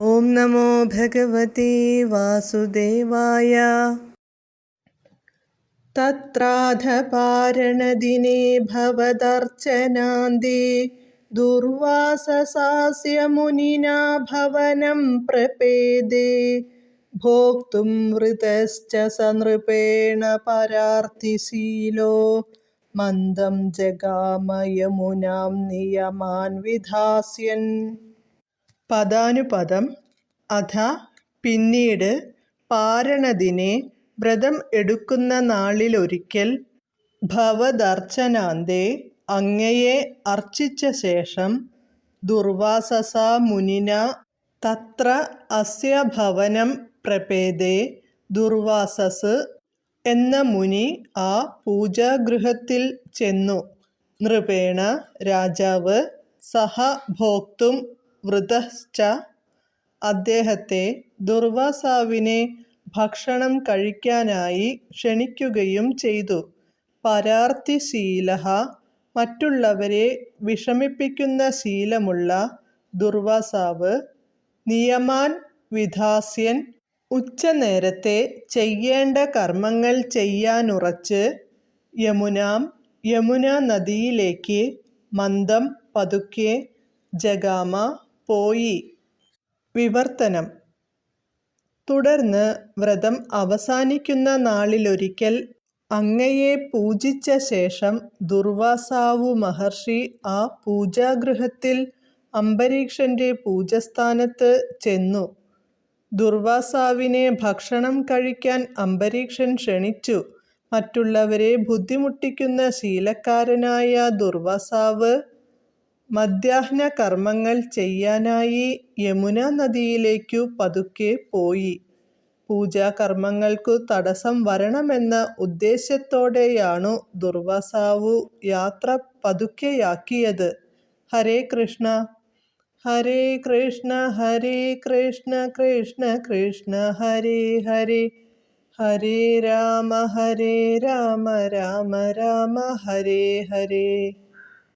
ഓം നമോ ഭഗവതേ വാസുദേവായ. തത്രാധപാരണദിനേ ഭവദർച്ചനാന്ദേ ദുർവാസസാസ്യ മുനിനാ ഭവനം പ്രപേദേ. ഭോക്തും വൃതശ്ച സനൃപേണ പരാർത്തിശീലോ മന്ദം ജഗാമ യമുനാം നിയമാൻ വിധാസ്യൻ. പദാനുപദം. അഥ പിന്നീട്, പാരണദിനെ വ്രതം എടുക്കുന്ന നാളിലൊരിക്കൽ, ഭവദർച്ചനാന്തേ അങ്ങയെ അർച്ചിച്ച ശേഷം, ദുർവാസസാ മുനിന തത്ര അസ്യ ഭവനം പ്രപേദേ. ദുർവാസസ് എന്ന മുനി ആ പൂജാഗൃഹത്തിൽ ചെന്നു. നൃപേണ രാജാവ്, സഹ ഭോക്തും വൃതശ്ച അദ്ദേഹത്തെ ദുർവാസാവിനെ ഭക്ഷണം കഴിക്കാനായി ക്ഷണിക്കുകയും ചെയ്തു. പരാർത്തിശീലഃ മറ്റുള്ളവരെ വിഷമിപ്പിക്കുന്ന ശീലമുള്ള ദുർവാസാവ്, നിയമാൻ വിധാസ്യൻ ഉച്ചനേരത്തെ ചെയ്യേണ്ട കർമ്മങ്ങൾ ചെയ്യാനുറച്ച്, യമുനാം യമുനാ നദിയിലേക്ക് മന്ദം പതുക്കെ, ജഗാമ പോയി. വിവർത്തനം. തുടർന്ന് വ്രതം അവസാനിക്കുന്ന നാളിലൊരിക്കൽ അങ്ങയെ പൂജിച്ച ശേഷം ദുർവാസാവു മഹർഷി ആ പൂജാഗൃഹത്തിൽ അംബരീക്ഷന്റെ പൂജസ്ഥാനത്ത് ചെന്നു. ദുർവാസാവിനെ ഭക്ഷണം കഴിക്കാൻ അംബരീക്ഷൻ ക്ഷണിച്ചു. മറ്റുള്ളവരെ ബുദ്ധിമുട്ടിക്കുന്ന ശീലക്കാരനായ ദുർവാസാവ് മധ്യാഹ്ന കർമ്മങ്ങൾ ചെയ്യാനായി യമുനാ നദിയിലേക്കു പതുക്കെ പോയി. പൂജാകർമ്മങ്ങൾക്കു തടസ്സം വരണമെന്ന ഉദ്ദേശ്യത്തോടെയാണു ദുർവാസാവു യാത്ര പതുക്കെയാക്കിയത്. ഹരേ കൃഷ്ണ. ഹരേ കൃഷ്ണ ഹരേ കൃഷ്ണ കൃഷ്ണ കൃഷ്ണ ഹരേ ഹരേ, ഹരേ രാമ രാമ രാമ ഹരേ ഹരേ.